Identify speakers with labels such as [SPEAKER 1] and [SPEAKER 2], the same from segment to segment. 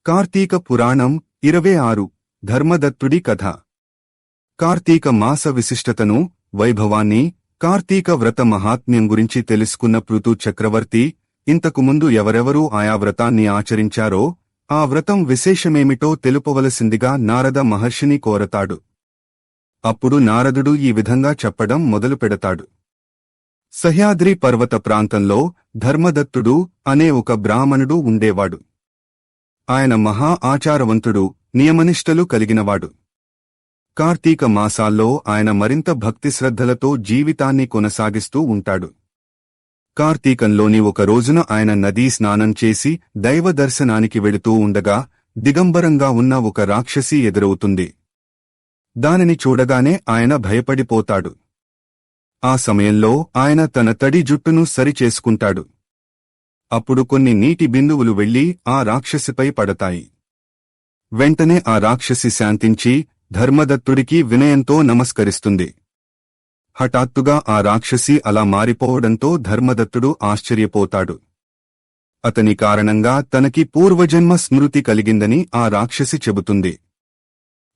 [SPEAKER 1] కార్తీక పురాణం 26 ధర్మదత్తుడి కథ. కార్తీక మాస విశిష్టతను, వైభవాన్ని, కార్తీక వ్రత మహాత్మ్యం గురించి తెలుసుకున్న పృథు చక్రవర్తి ఇంతకుముందు ఎవరెవరూ ఆయా వ్రతాన్ని ఆచరించారో ఆ వ్రతం విశేషమేమిటో తెలుపవలసిందిగా నారద మహర్షిని కోరతాడు. అప్పుడు నారదుడు ఈ విధంగా చెప్పడం మొదలుపెడతాడు. సహ్యాద్రి పర్వత ప్రాంతంలో ధర్మదత్తుడు అనే ఒక బ్రాహ్మణుడు ఉండేవాడు. ఆయన మహా ఆచారవంతుడు, నియమనిష్టలు కలిగినవాడు. కార్తీక మాసాల్లో ఆయన మరింత భక్తిశ్రద్ధలతో జీవితాన్ని కొనసాగిస్తూ ఉంటాడు. కార్తీకంలోని ఒక రోజున ఆయన నదీ స్నానం చేసి దైవ దర్శనానికి వెళుతూ ఉండగా దిగంబరంగా ఉన్న ఒక రాక్షసి ఎదురవుతుంది. దానిని చూడగానే ఆయన భయపడిపోతాడు. ఆ సమయంలో ఆయన తన తడి జుట్టును సరిచేసుకుంటాడు. అప్పుడు కొన్ని నీటి బిందువులు వెళ్లి ఆ రాక్షసిపై పడతాయి. వెంటనే ఆ రాక్షసి శాంతించి ధర్మదత్తుడికి వినయంతో నమస్కరిస్తుంది. హఠాత్తుగా ఆ రాక్షసి అలా మారిపోవడంతో ధర్మదత్తుడు ఆశ్చర్యపోతాడు. అతని కారణంగా తనకి పూర్వజన్మ స్మృతి కలిగిందని ఆ రాక్షసి చెబుతుంది.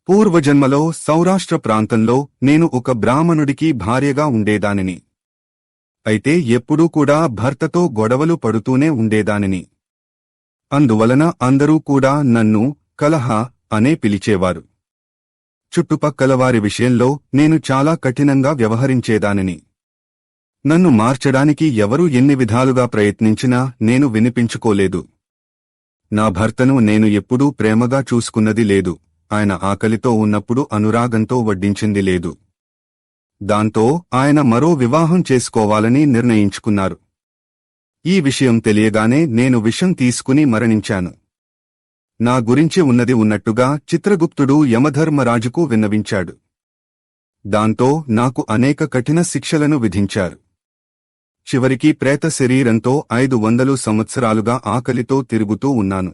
[SPEAKER 1] పూర్వజన్మలో సౌరాష్ట్ర ప్రాంతంలో నేను ఒక బ్రాహ్మణుడికి భార్యగా ఉండేదానిని. అయితే ఎప్పుడూ కూడా భర్తతో గొడవలు పడుతూనే ఉండేదానిని. అందువలన అందరూ కూడా నన్ను కలహ అనే పిలిచేవారు. చుట్టుపక్కలవారి విషయంలో నేను చాలా కఠినంగా వ్యవహరించేదానిని. నన్ను మార్చడానికి ఎవరు ఎన్ని విధాలుగా ప్రయత్నించినా నేను వినిపించుకోలేదు. నా భర్తను నేను ఎప్పుడూ ప్రేమగా చూసుకున్నది లేదు. ఆయన ఆకలితో ఉన్నప్పుడు అనురాగంతో వడ్డించింది లేదు. దాంతో ఆయన మరో వివాహం చేసుకోవాలని నిర్ణయించుకున్నారు. ఈ విషయం తెలియగానే నేను విషం తీసుకుని మరణించాను. నా గురించి ఉన్నది ఉన్నట్టుగా చిత్రగుప్తుడు యమధర్మరాజుకు విన్నవించాడు. దాంతో నాకు అనేక కఠిన శిక్షలను విధించారు. చివరికి ప్రేత శరీరంతో 500 సంవత్సరాలుగా ఆకలితో తిరుగుతూ ఉన్నాను.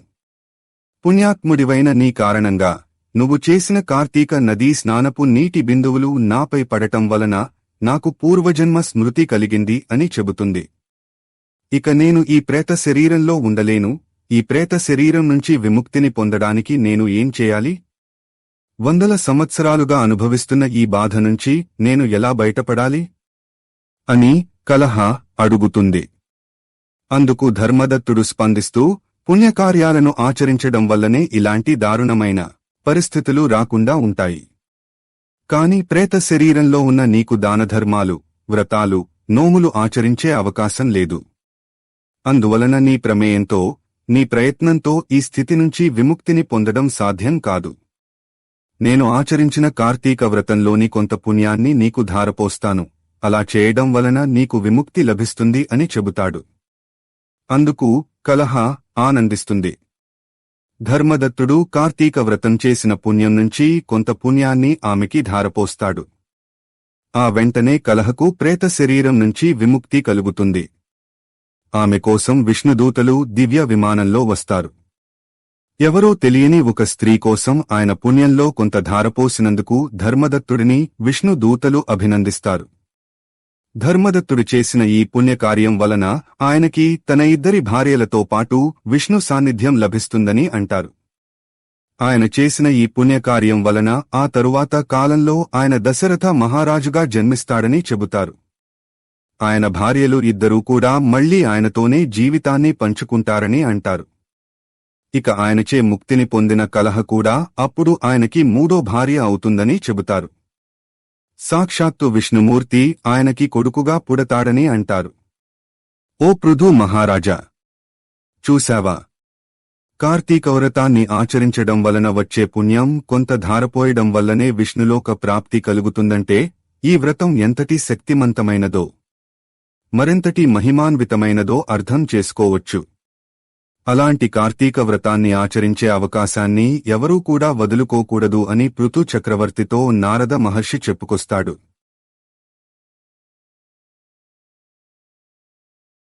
[SPEAKER 1] పుణ్యాత్ముడివైన నీ కారణంగా నువ్వు చేసిన కార్తీక నదీ స్నానపు నీటి బిందువులు నాపై పడటం వలన నాకు పూర్వజన్మ స్మృతి కలిగింది అని చెబుతుంది. ఇక నేను ఈ ప్రేత శరీరంలో ఉండలేను. ఈ ప్రేత శరీరం నుంచి విముక్తిని పొందడానికి నేను ఏం చేయాలి? 100 సంవత్సరాలుగా అనుభవిస్తున్న ఈ బాధ నుంచి నేను ఎలా బయటపడాలి? అని కలహ అడుగుతుంది. అందుకు ధర్మదత్తుడు స్పందిస్తూ, పుణ్యకార్యాలను ఆచరించడం వల్లనే ఇలాంటి దారుణమైన పరిస్థితులు రాకుండా ఉంటాయి. కాని ప్రేత శరీరంలో ఉన్న నీకు దానధర్మాలు, వ్రతాలు, నోములు ఆచరించే అవకాశం లేదు. అందువలన నీ ప్రమేయంతో, నీ ప్రయత్నంతో ఈ స్థితి నుంచి విముక్తిని పొందడం సాధ్యం కాదు. నేను ఆచరించిన కార్తీక వ్రతంలోని కొంత పుణ్యాన్ని నీకు ధారపోస్తాను. అలా చేయడం వలన నీకు విముక్తి లభిస్తుంది అని చెబుతాడు. అందుకు కలహ ఆనందిస్తుంది. ధర్మదత్తుడు కార్తీక వ్రతం చేసిన పుణ్యం నుంచి కొంత పుణ్యాన్ని ఆమెకి ధారపోస్తాడు. ఆ వెంటనే కలహకు ప్రేత శరీరం నుంచి విముక్తి కలుగుతుంది. ఆమె కోసం విష్ణుదూతలు దివ్య విమానంలో వస్తారు. ఎవరో తెలియని ఒక స్త్రీ కోసం ఆయన పుణ్యంలో కొంత ధారపోసినందుకు ధర్మదత్తుడిని విష్ణుదూతలు అభినందిస్తారు. ధర్మదత్తుడు చేసిన ఈ పుణ్యకార్యం వలన ఆయనకి తన 2 భార్యలతో పాటు విష్ణు సాన్నిధ్యం లభిస్తుందని అంటారు. ఆయన చేసిన ఈ పుణ్యకార్యం వలన ఆ తరువాత కాలంలో ఆయన దశరథ మహారాజుగా జన్మిస్తాడని చెబుతారు. ఆయన భార్యలు 2 కూడా మళ్లీ ఆయనతోనే జీవితాన్ని పంచుకుంటారని అంటారు. ఇక ఆయనచే ముక్తిని పొందిన కలహ కూడా అప్పుడు ఆయనకి 3వ భార్య అవుతుందని చెబుతారు. సాక్షాత్తు విష్ణుమూర్తి ఆయనకి కొడుకుగా పుడతాడని అంటారు. ఓ పృథు మహారాజా! చూశావా? కార్తీకవ్రతాన్ని ఆచరించడం వలన వచ్చే పుణ్యం కొంత ధారపోయడం వల్లనే విష్ణులోక ప్రాప్తి కలుగుతుందంటే ఈ వ్రతం ఎంతటి శక్తిమంతమైనదో, మరెంతటి మహిమాన్వితమైనదో అర్థం చేసుకోవచ్చు. అలాంటి కార్తీక వ్రతాన్ని ఆచరించే అవకాశాన్ని ఎవరూ కూడా వదులుకోకూడదు అని పృథు చక్రవర్తితో నారద మహర్షి చెప్పుకొస్తాడు.